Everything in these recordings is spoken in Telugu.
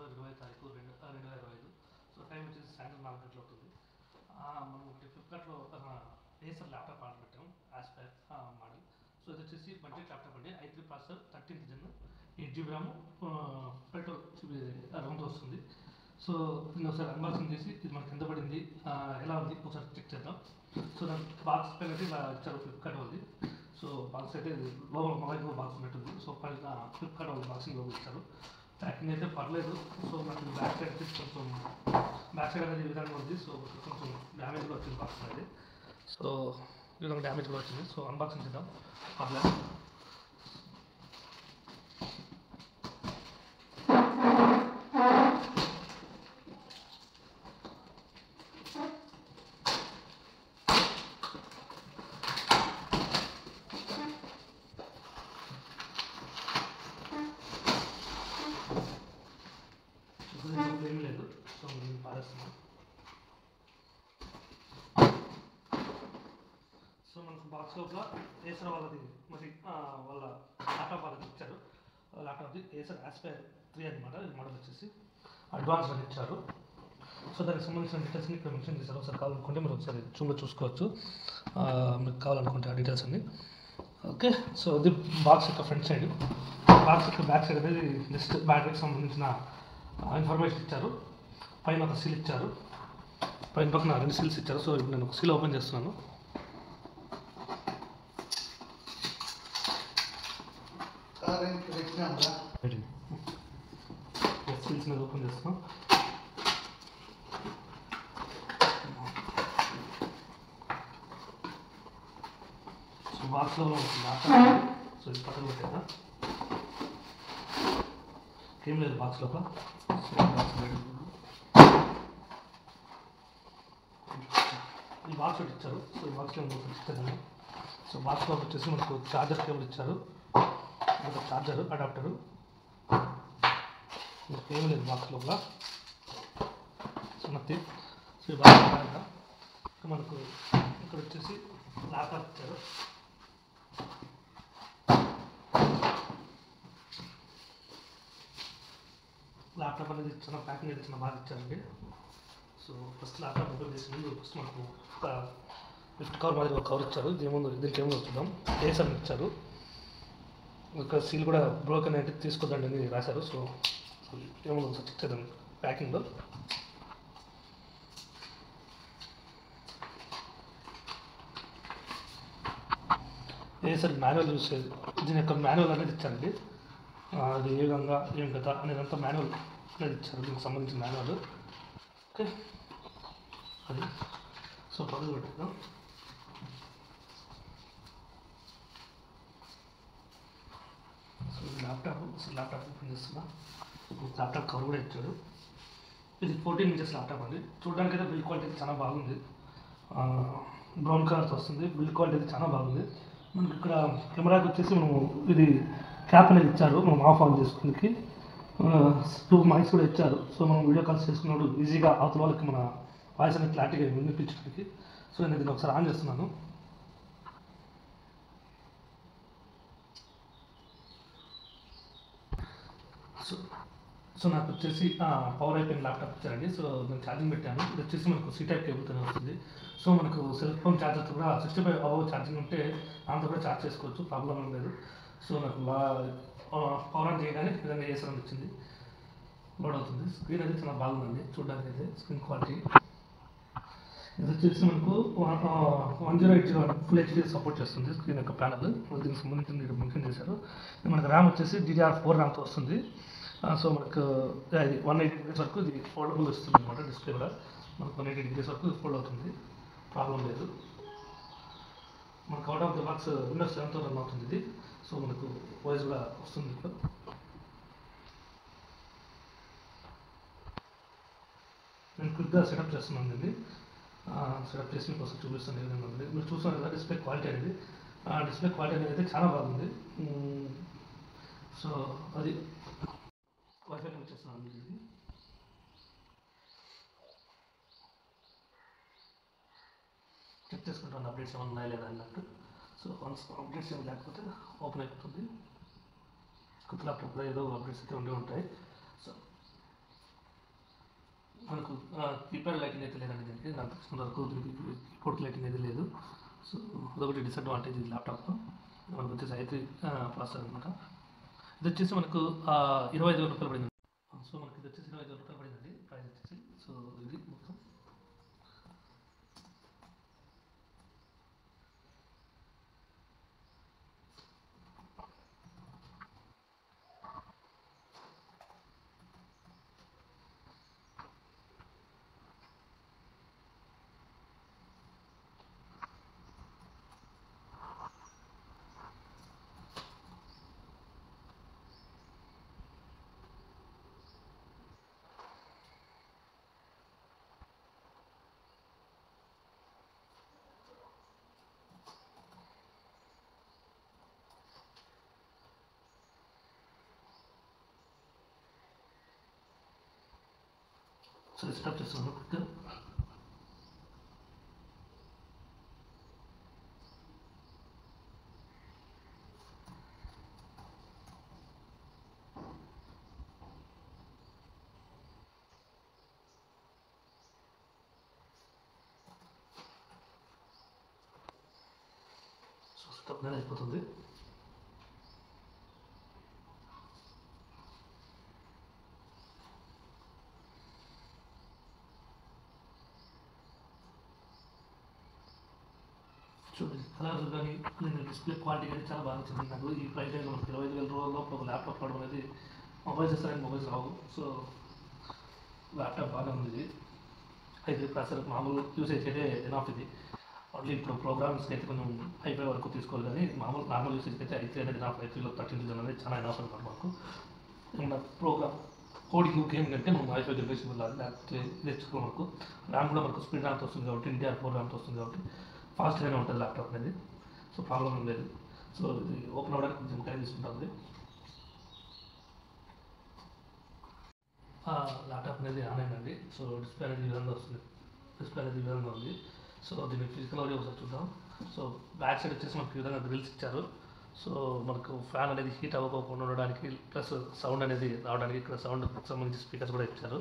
సంవత్సరంలో 20 తారీఖు 2/2025. సో టైం వచ్చేసి సాయంత్రం 4 గంటలు అవుతుంది. మనం ఒకటి ఫ్లిప్కార్ట్లో ఏసర్ ల్యాప్టాప్ ఆర్డర్ పెట్టాం యాస్పైర్ మోడల్. సో ఇది వచ్చేసి బడ్జెట్ ల్యాప్టాప్ అండి. i3 processor 13th Gen 8GB RAM petrol round వస్తుంది. సో దీన్ని ఒకసారి అన్బాక్సింగ్ చేసి ఇది మనకి ఎంత పడింది ఎలా ఉంది ఒకసారి చెక్ చేద్దాం. సో దాని బాక్స్ పైన అయితే ఇలా ఇచ్చారు ఫ్లిప్కార్ట్ వాళ్ళది. సో బాక్స్ అయితే లోపల మొబైల్ బాక్స్ ఉన్నట్టుంది. సో పైన ఫ్లిప్కార్ట్ వాళ్ళు బాక్సింగ్ లోపల ఇచ్చారు. ప్యాకింగ్ అయితే పర్లేదు. సో మనకి బ్యాక్ సైడ్ వచ్చేసి కొంచెం బ్యాక్ సైడ్ అనేది ఈ విధంగా ఉంది. సో కొంచెం డ్యామేజ్ కూడా వచ్చింది బాక్స్ అనేది. సో ఈ విధంగా డ్యామేజ్ కూడా వచ్చింది. సో అన్బాక్సింగ్ చేద్దాం పర్లేదు. ఏం లేదు. సో నేను పారేస్తున్నాను. సో మనకు బాక్స్ లోపల ఏసర్ వాళ్ళది మరి వాళ్ళ ల్యాప్టాప్ వాళ్ళకి ఇచ్చారు. ల్యాప్టాప్ది ఏసర్ యాస్పైర్ 3 అనమాట. ఈ మోడల్ వచ్చేసి అడ్వాన్స్ అని ఇచ్చారు. సో దానికి సంబంధించిన డీటెయిల్స్ని ఇక్కడ మెన్షన్ చేశారు. ఒకసారి కావాలనుకుంటే మీరు ఒకసారి జూమ్లో చూసుకోవచ్చు. మీకు కావాలనుకుంటే ఆ డీటెయిల్స్ అన్ని. ఓకే. సో ఇది బాక్స్ యొక్క ఫ్రంట్ సైడ్. బాక్స్ యొక్క బ్యాక్ సైడ్ అనేది జస్ట్ బ్యాటరీకి సంబంధించిన ఇన్ఫర్మేషన్ ఇచ్చారు. పైన ఒక సీల్ ఇచ్చారు. పైన పక్కన 2 సీల్స్ ఇచ్చారు. సో ఇప్పుడు నేను ఒక సీల్ ఓపెన్ చేస్తున్నాను. సీల్స్ మీద ఓపెన్ చేస్తున్నాం. సో బాక్స్లో ల్యాప్టాప్. సో ఇది పక్కన పెట్టేదా ఏం లేదు బాక్స్ లోపల. ఈ బాక్స్ ఒకటి ఇచ్చారు. సో ఈ బాక్స్లో ఇచ్చారు. సో బాక్స్లో వచ్చేసి మనకు ఛార్జర్ కేబుల్ ఇచ్చారు. ఒక ఛార్జర్ అడాప్టరు ఏం లేదు బాక్స్ లోపల. So nothing. సో ఈ బాక్స్ మనకు ఇక్కడ వచ్చేసి ల్యాప్టాప్ ఇచ్చారు. ల్యాప్టాప్ అనేది చిన్న ప్యాకింగ్ అయితే చిన్న బాగా ఇచ్చారండి. సో ఫస్ట్ ల్యాప్టాప్ ఓపెన్ చేసి ముందు ఫస్ట్ మనకు ఒక గిఫ్ట్ కవర్ మాదిరి ఒక కవర్ ఇచ్చారు. దీనికి ఏమో చూద్దాం. ఏసర్ ఇచ్చారు. ఒక సీల్ కూడా బ్రోకెన్ అయితే తీసుకోదండి అని రాశారు. సో ఏమో ఒకసారి చెక్ చేద్దాం ప్యాకింగ్లో. ఏసర్ మాన్యువల్ యూస్ చేయాలి. దీని యొక్క మాన్యువల్ అనేది ఇచ్చారండి. అది ఏ విధంగా ఏం కదా అనేదంతా మాన్యువల్ అనేది ఇచ్చారు. దీనికి సంబంధించిన మాన్యువల్. ఓకే అది. సో పదులు పెట్టేద్దాం. సో ల్యాప్టాప్ ఓపెన్ చేస్తున్నా. ల్యాప్టాప్ కవర్ కూడా ఇచ్చాడు. ఇది 14 ఇంచెస్ ల్యాప్టాప్ అండి. చూడడానికి అయితే బిల్డ్ క్వాలిటీ చాలా బాగుంది. బ్రౌన్ కలర్తో వస్తుంది. బిల్డ్ క్వాలిటీ అయితే చాలా బాగుంది. మనకి ఇక్కడ కెమెరాకి వచ్చేసి మనము ఇది క్యాప్ అనేది ఇచ్చారు. మనం ఆఫ్ ఆన్ చేసుకునేకి 2 మైక్స్ కూడా ఇచ్చారు. సో మనం వీడియో కాల్స్ చేసుకున్నప్పుడు ఈజీగా అవతల వాళ్ళకి మన వాయిస్ అనేది క్లారిటీగా వినిపించడానికి. సో నేను దీన్ని ఒకసారి ఆన్ చేస్తున్నాను. సో నాకు వచ్చేసి పవర్ అయిపోయిన ల్యాప్టాప్ ఇచ్చారండి. సో నేను ఛార్జింగ్ పెట్టాను. ఇది వచ్చేసి మనకు C టైప్ కేబుల్తోనే వస్తుంది. సో మనకు సెల్ ఫోన్ ఛార్జర్తో కూడా 65 అబవ్ ఛార్జింగ్ ఉంటే దాంతో కూడా ఛార్జ్ చేసుకోవచ్చు. ప్రాబ్లం ఏం లేదు. సో నాకు పవర్ ఆన్ చేయగానే విధంగా ఏసర్ అని వచ్చింది. లోడ్ అవుతుంది. స్క్రీన్ అయితే చాలా బాగుందండి చూడడానికి అయితే. స్క్రీన్ క్వాలిటీ ఇది వచ్చేసి మనకు 1080 ఫుల్ HD సపోర్ట్ చేస్తుంది. స్క్రీన్ యొక్క ప్యానల్ దీనికి సంబంధించి మెన్షన్ చేశారు. మనకు ర్యామ్ వచ్చేసి DDR4 ర్యామ్తో వస్తుంది. సో మనకు 180 degrees వరకు ఇది ఫోల్డబుల్ వస్తుంది అనమాట. డిస్ప్లే కూడా మనకు 180 degrees వరకు ఫోల్డ్ అవుతుంది. ప్రాబ్లం లేదు. మనకు out of the box Windows 7తో రన్ అవుతుంది ఇది. సో మనకు వాయిస్ కూడా వస్తుంది. ఇప్పుడు నేను క్విక్గా సెటప్ చేస్తున్నాను. ఇది సెటప్ చేసి మీకు ఒకసారి చూపిస్తాను. ఏ విధంగా ఉంది మీరు చూస్తున్నారు కదా డిస్ప్లే క్వాలిటీ అనేది. డిస్ప్లే క్వాలిటీ అనేది అయితే చాలా బాగుంది. సో అది వైఫై కనెక్ట్ చేస్తున్నాను. ఇది చెక్ చేసుకుంటాను అప్డేట్స్ ఏమైనా ఉన్నాయా లేదా అన్నట్టు. సో వన్స్ అప్డేట్స్ ఏమి లేకపోతే ఓపెన్ అయిపోతుంది. కొత్త ల్యాప్టాప్లో ఏదో అప్డేట్స్ అయితే ఉండే ఉంటాయి. సో మనకు కీప్యాడ్ లైటింగ్ అయితే లేదండి దీనికి, నాకు తెలిసిన వరకు దీనికి కీబోర్డ్ లైటింగ్ అయితే లేదు. సో అదొకటి డిసడ్వాంటేజ్ ఈ ల్యాప్టాప్లో. మనకు వచ్చేసి i3 ప్రాసెసర్ అనమాట. ఇది వచ్చేసి మనకు 25,000 రూపాయలు పడింది. సో మనకి ఇది వచ్చేసి 25,000 రూపాయలు పడిందండి ప్రైస్ వచ్చేసి. సో ఇది మొత్తం సో సెటప్ చేస్తున్నాను క్విక్. సో సెటప్ అనేది అయిపోతుంది. చూడండి కలర్ కానీ డిస్ప్లే క్వాలిటీ కానీ చాలా బాగా వచ్చింది. నాకు ఈ ప్రైస్ రేంజ్ మనకి 25,000 రూపాయల లోపల ఒక ల్యాప్టాప్ రావడం అనేది, మొబైల్స్ ఇస్తారని మొబైల్స్ రావు. సో ల్యాప్టాప్ బాగా ఉంది ఇది. అయితే ప్రాసెసర్ మామూలు యూసేజ్ అయితే ఎనాఫ్ ఇది. ఓన్లీ ఇప్పుడు ప్రోగ్రామ్స్కి అయితే కొంచెం హైఫై వరకు తీసుకోవాలి, కానీ నార్మల్ యూసేజ్కి అయితే i3 అనేది ఎనాఫ్. i3లో 13 అనేది చాలా ఎనాఫ్ అనమాట మాకు. ఏమన్నా ప్రోగ్రామ్ కోడింగ్ గేమ్ కంటే మనం i5 జనరేషన్ వెళ్ళాలి, లేకపోతే తెచ్చుకోవాలి. మనకు ర్యామ్ కూడా మనకు స్పీడ్ ర్యామ్తో వస్తుంది కాబట్టి, DDR4 ర్యామ్తో వస్తుంది కాబట్టి ఫాస్ట్గానే ఉంటుంది ల్యాప్టాప్ అనేది. సో ప్రాబ్లం ఏం లేదు. సో ఇది ఓపెన్ అవ్వడానికి కొంచెం టైం తీసుకుంటుంది. ల్యాప్టాప్ అనేది ఆన్ అయిందండి. సో డిస్ప్లే అనేది ఈ విధంగా వస్తుంది. డిస్ప్లే అనేది ఈ విధంగా ఉంది. సో దీన్ని ఫిజికల్ ఓరియో ఒకసారి చూద్దాం. సో బ్యాక్ సైడ్ వచ్చేసి మనకి ఈ విధంగా గ్రిల్స్ ఇచ్చారు. సో మనకు ఫ్యాన్ అనేది హీట్ అవ్వకుండా ఉండడానికి, ప్లస్ సౌండ్ అనేది రావడానికి ఇక్కడ సౌండ్కి సంబంధించి స్పీకర్స్ కూడా ఇచ్చారు.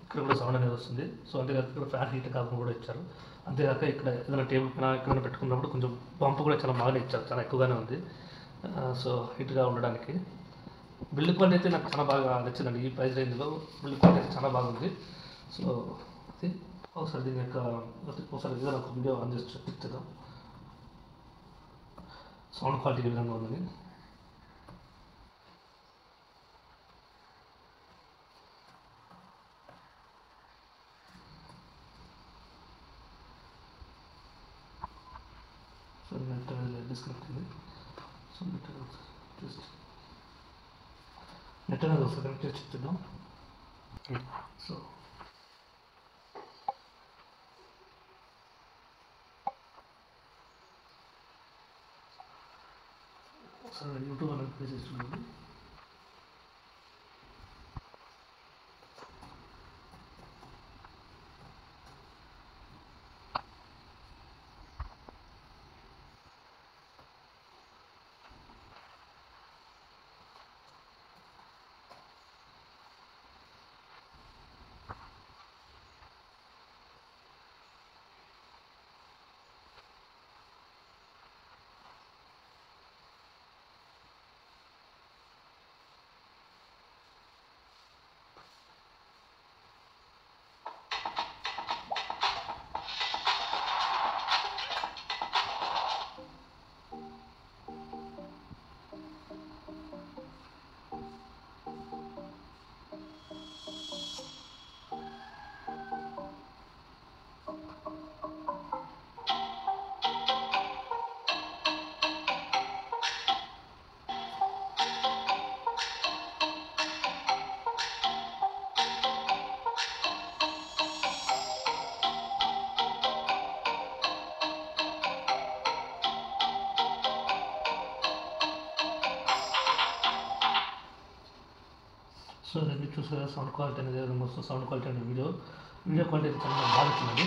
ఇక్కడ కూడా సౌండ్ అనేది వస్తుంది. సో అంతేకాక ఇక్కడ ఫ్యాన్ హీట్ కాకుండా కూడా ఇచ్చారు. అంతేకాక ఇక్కడ ఏదైనా టేబుల్ పైన ఎక్కడైనా పెట్టుకున్నప్పుడు కొంచెం పంపు కూడా చాలా బాగానే ఇచ్చారు, చాలా ఎక్కువగానే ఉంది. సో హీట్గా ఉండడానికి. బిల్డ్ క్వాలిటీ అయితే నాకు చాలా బాగా నచ్చిందండి. ఈ ప్రైస్ రేంజ్లో బిల్డ్ క్వాలిటీ అయితే చాలా బాగుంది. సో అది ఒకసారి దీని యొక్క ఒకసారి ఏదైనా ఒక వీడియో ఆన్ చేసి చూపిద్దాం. సౌండ్ క్వాలిటీ ఏ విధంగా ఉందని. సో నెట్ అనేది డిస్కనెక్ట్ అయింది. సో నెట్ అనేది ఒకసారి కనెక్ట్ చేసి చెప్తున్నాం. సో ఒకసారి యూట్యూబ్ అనేది ప్లే చేసి చూడండి. సో మీరు చూసే సౌండ్ క్వాలిటీ అనేది వస్తుంది. సౌండ్ క్వాలిటీ అనేది వీడియో క్వాలిటీ చాలా బాగా వచ్చిందండి.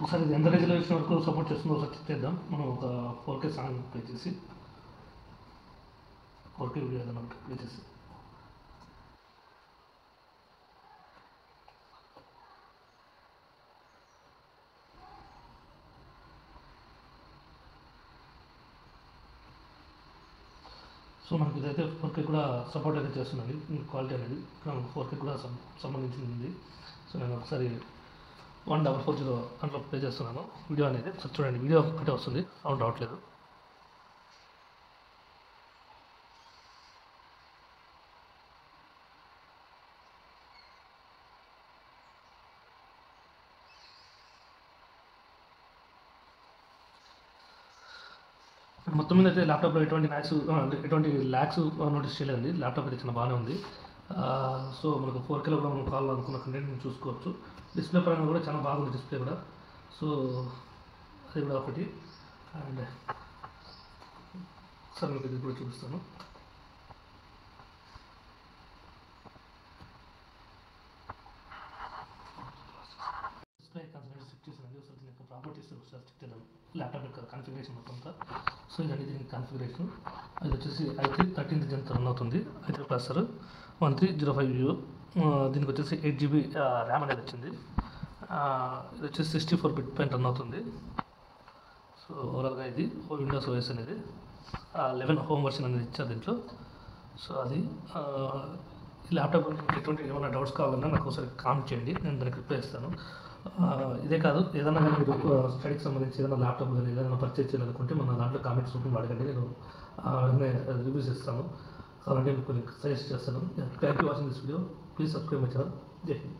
ఒకసారి ఇది ఎంత రెజల్యూషన్ వరకు సపోర్ట్ చేస్తుందో ఒకసారి చెక్ చేద్దాం. మనం ఒక 4K సాంగ్ ప్లే చేసి 4K వీడియో ఏదైనా ప్లే చేసి సో మనకి ఇదైతే 4K కూడా సపోర్ట్ అయితే చేస్తుందండి. క్వాలిటీ అనేది ఇక్కడ 4K కూడా సంబంధించింది. సో నేను ఒకసారి 1440 దాంట్లో ప్లే చేస్తున్నాను వీడియో అనేది. సో చూడండి, వీడియో ఒకటే వస్తుంది, సౌండ్ రావట్లేదు. మొత్తం మీద అయితే ల్యాప్టాప్లో ఎటువంటి ల్యాక్స్ నోటీస్ చేయలేదండి. ల్యాప్టాప్ అయితే చాలా బాగానే ఉంది. సో మనకు 4Kలో కూడా మనం కావాలనుకున్న కంటెంట్ చూసుకోవచ్చు. డిస్ప్లే పరంగా కూడా చాలా బాగుంది డిస్ప్లే కూడా. సో అది కూడా ఒకటి. అండ్ ఒకసారి మీకు ఇది కూడా చూపిస్తాను. డిస్ప్లే కాన్ఫిగరేషన్ సెట్ చేసానండి. ఒకసారి దీని యొక్క ప్రాపర్టీస్ ఒకసారి చెక్ చేద్దాం. ల్యాప్టాప్ యొక్క కాన్ఫిగరేషన్ మొత్తం అంతా. సో ఇదండి దీనికి కాన్ఫిగరేషన్. అది వచ్చేసి i3 13th Gen రన్ అవుతుంది. i3 processor 1305U. దీనికి వచ్చేసి 8GB ర్యామ్ అనేది వచ్చింది. ఇది వచ్చేసి 64-bit పైన రన్ అవుతుంది. సో ఓవరాల్గా ఇది విండోస్ ఓఎస్ అనేది 11 హోమ్ వర్షన్ అనేది ఇచ్చారు దీంట్లో. సో అది ఈ ల్యాప్టాప్ ఎటువంటి ఏమైనా డౌట్స్ కావాలన్నా నాకు ఒకసారి కామెంట్ చేయండి, నేను దానికి రిప్లై ఇస్తాను. ఇదే కాదు, ఏదైనా కానీ మీరు స్టడీకి సంబంధించి ఏదైనా ల్యాప్టాప్ కానీ ఏదైనా పర్చేజ్ చేయాలనుకుంటే మన దాంట్లో కామెంట్స్ రూపంలో అడగండి, నేను వెంటనే రివ్యూస్ ఇస్తాను. అలాంటి మీకు కొన్ని సజెస్ట్ చేస్తాను. Thank you watching this video. Please subscribe my channel. జై హింద్.